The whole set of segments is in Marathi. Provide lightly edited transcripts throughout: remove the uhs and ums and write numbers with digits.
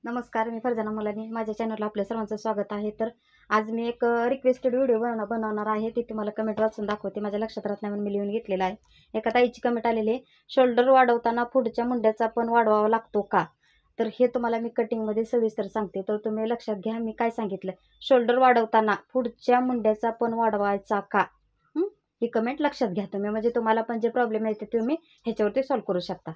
नमस्कार, मी फरजाना मुलानी. माझ्या चॅनलला आपल्या सर्वांचं स्वागत आहे. तर आज मी एक रिक्वेस्टेड व्हिडिओ बनवणार आहे. ती तुम्हाला कमेंट वाचून दाखवते. माझ्या लक्षात राहत नाही म्हणून मी लिहून घेतलेला आहे. एका ताईची कमेंट आलेली आहे, शोल्डर वाढवताना पुढच्या मुंड्याचा पण वाढवावा लागतो का? तर हे तुम्हाला मी कटिंगमध्ये सविस्तर सांगते. तर तुम्ही लक्षात घ्या मी काय सांगितलं. शोल्डर वाढवताना पुढच्या मुंड्याचा पण वाढवायचा का? ही कमेंट लक्षात घ्या तुम्ही, म्हणजे तुम्हाला पण जे प्रॉब्लेम आहे ते तुम्ही ह्याच्यावरती सॉल्व्ह करू शकता.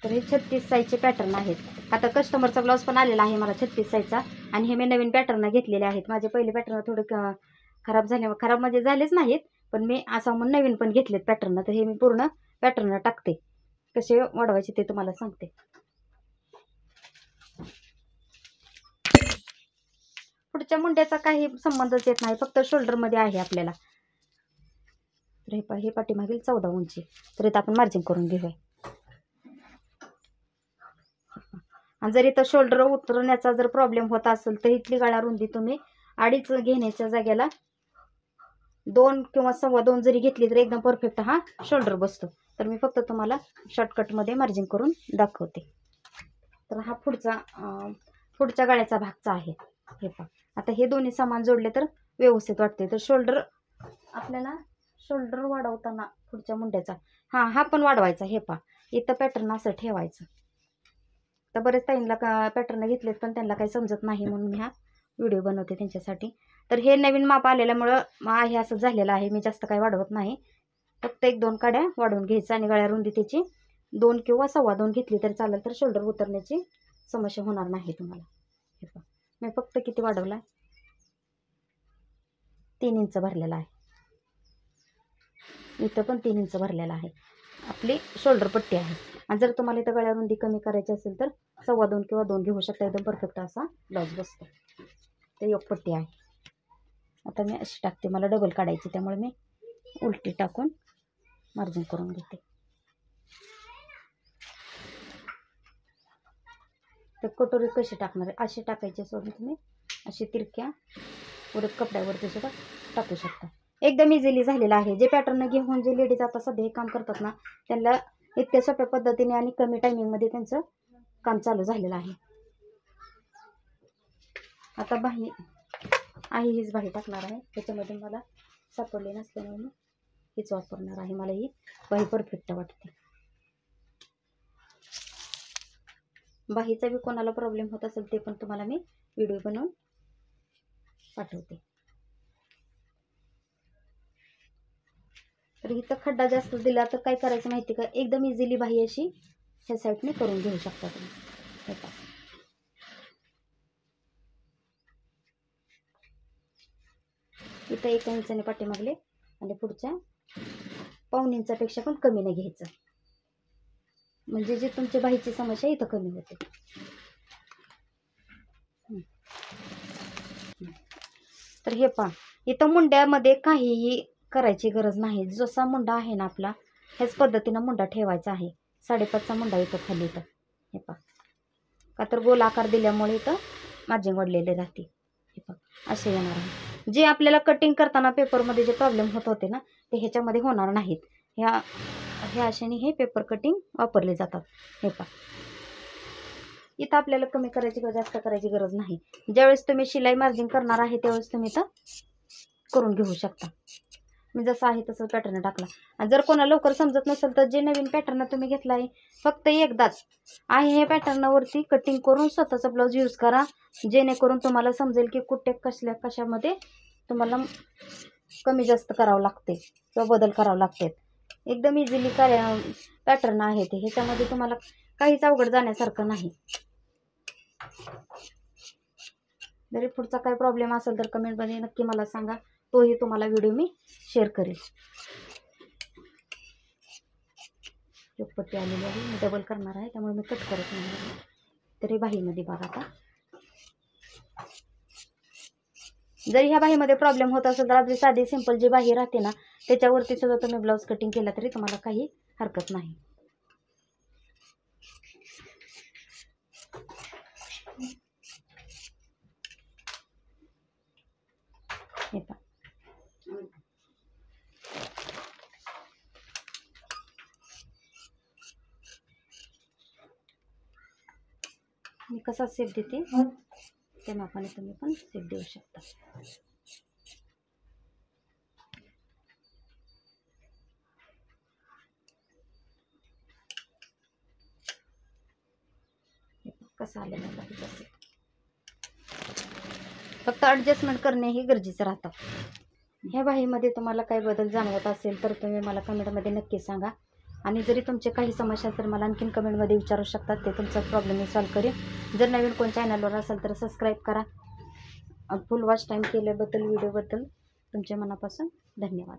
तर हे 36 साईजचे पॅटर्न आहेत. आता कस्टमरचा ब्लाऊज पण आलेला आहे मला 36 साईजचा, आणि हे मी नवीन पॅटर्न घेतलेले आहेत. माझे पहिले पॅटर्न थोडे खराब झाले, खराब म्हणजे झालेच नाहीत, पण मी असं म्हणून नवीन पण घेतलेत पॅटर्न. तर हे मी पूर्ण पॅटर्न टाकते, कसे वाढवायचे ते तुम्हाला सांगते. पुढच्या मुंड्याचा काही संबंधच येत नाही, फक्त शोल्डरमध्ये आहे आपल्याला. तर हे पाठीमागील 14 उंची. तर इथं आपण मार्जिन करून घेऊया. आणि जर इथं शोल्डर उतरण्याचा जर प्रॉब्लेम होत असेल तर इथली गळा रुंदी तुम्ही 2.5 घेण्याच्या जागेला 2 किंवा 2.25 जरी घेतली तर एकदम परफेक्ट हा शोल्डर बसतो. तर मी फक्त तुम्हाला शॉर्टकटमध्ये मार्जिन करून दाखवते. तर हा पुढच्या गळ्याचा भागचा आहे. हे पहा, आता हे दोन्ही समान जोडले तर व्यवस्थित वाटते. तर आपल्याला शोल्डर वाढवताना पुढच्या मुंड्याचा हा पण वाढवायचा. हे पहा, इथं पॅटर्न असं ठेवायचं. तर बरेच ताईंना पॅटर्न घेतलेत पण त्यांना काही समजत नाही म्हणून मी हा व्हिडिओ बनवते त्यांच्यासाठी. तर हे नवीन माप आलेल्यामुळं हे असं झालेलं आहे. मी जास्त काही वाढवत नाही, फक्त 1-2 काड्या वाढवून घ्यायचं आणि गळ्या रुंदी त्याची 2 किंवा 2.25 घेतली तर चालेल. तर शोल्डर उतरण्याची समस्या होणार नाही तुम्हाला. हे पहा, मी फक्त किती वाढवला, 3 इंच भरलेला आहे. इथं पण 3 इंच भरलेला आहे. आपली शोल्डर पट्टी आहे. आणि जर तुम्हाला इथं गळ्या रुंदी कमी करायची असेल तर 2.25 किंवा 2 घेऊ शकता. एकदम परफेक्ट असा ब्लाऊज बसतो. ते एक पट्टी आहे. आता मी अशी टाकते, मला डबल काढायची, त्यामुळे मी उलटी टाकून मार्जिन करून घेते. तर कटोरी कशी टाकणार आहे, अशी टाकायची सोडून तुम्ही अशी तिरक्या उडत कपड्यावरती सुद्धा टाकू शकता. एकदम इझिली झालेलं आहे. जे पॅटर्न घेऊन जे लेडीज आता सध्या हे काम करतात ना, त्यांना इतक्या सोप्या पद्धतीने आणि कमी टायमिंगमध्ये त्यांचं काम चालू झालेलं आहे. आता बाही आहे, हीच बाही टाकणार आहे. त्याच्यामध्ये मला सापडले नसल्यामुळे मी हीच वापरणार आहे. मला ही बाही परफेक्ट वाटते. बाहीचा बी कोणाला प्रॉब्लेम होत असेल ते पण तुम्हाला मी व्हिडिओ बनवून पाठवते. तर इथं खड्डा जास्त दिला तर काय करायचं माहिती का, एकदम इझिली बाही अशी ह्या साईडने करून घेऊ शकता तुम्ही. हे पहा, इथं 1 इंचाने पाठीमागले आणि पुढच्या 1.25 इंचापेक्षा पण कमी नाही घ्यायचं, म्हणजे जे तुमच्या बाहीची समस्या इथं कमी होते. तर हे पहा, इथं मुंड्यामध्ये काहीही करायची गरज नाही. जसा मुंडा आहे ना आपला, ह्याच पद्धतीनं मुंडा ठेवायचा आहे. 5.5चा मुंडा येतो खाली इथं. हे पहा, का तर गोल आकार दिल्यामुळे इथं मार्जिन वाढलेले राहते. हे पहा, असे येणार आहे. जे आपल्याला कटिंग करताना पेपरमध्ये जे प्रॉब्लेम होत होते ना, ते ह्याच्यामध्ये होणार नाहीत. ह्या अशाने हे पेपर कटिंग वापरले जातात. हे पहा, इथं आपल्याला कमी करायची किंवा जास्त करायची गरज नाही. ज्यावेळेस तुम्ही शिलाई मार्जिन करणार आहे त्यावेळेस तुम्ही इथं करून घेऊ शकता. मी जसं आहे तसं पॅटर्न टाकला. आणि जर कोणाला लवकर समजत नसेल तर जे नवीन पॅटर्न तुम्ही घेतला आहे, फक्त एकदाच आहे हे पॅटर्नवरती कटिंग करून स्वतःचा ब्लाऊज यूज करा, जेणेकरून तुम्हाला समजेल की कुठे कशामध्ये तुम्हाला कमी जास्त करावं लागते किंवा बदल करावे लागतात. एकदम इझिली पॅटर्न आहे ते, ह्याच्यामध्ये तुम्हाला काहीच अवघड जाण्यासारखं नाही. जरी पुढचा काही प्रॉब्लेम असेल तर कमेंटमध्ये नक्की मला सांगा, तोही तुम्हाला व्हिडिओ मी शेअर करेल. पट्टी आलेली आहे, मी डबल करणार आहे त्यामुळे मी कट करत नाही. तरी बाहीमध्ये बघा, आता जरी ह्या बाहीमध्ये प्रॉब्लेम होत असेल तर आपली साधी सिंपल जी बाही राहते ना, त्याच्यावरती सुद्धा तुम्ही ब्लाऊज कटिंग केला तरी तुम्हाला काही हरकत नाही. हे पहा, मी कसा सेट देते त्या मापाने तुम्ही पण सेट देऊ शकता. कसा आलेला बघा सेट. फक्त ॲडजस्टमेंट करणे हे गरजेचं राहतं. ह्या बाहीमध्ये तुम्हाला काही बदल जाणवत असेल तर तुम्ही मला कमेंटमध्ये नक्की सांगा. आणि जरी तुमचे काही समस्या तर मला आणखीन कमेंटमध्ये विचारू शकतात. ते तुमचा प्रॉब्लेम मी सॉल्व करेन. जर नवीन कोण चॅनलवर असेल तर सबस्क्राईब करा. फुल वॉच टाईम केल्याबद्दल व्हिडिओबद्दल तुमच्या मनापासून धन्यवाद.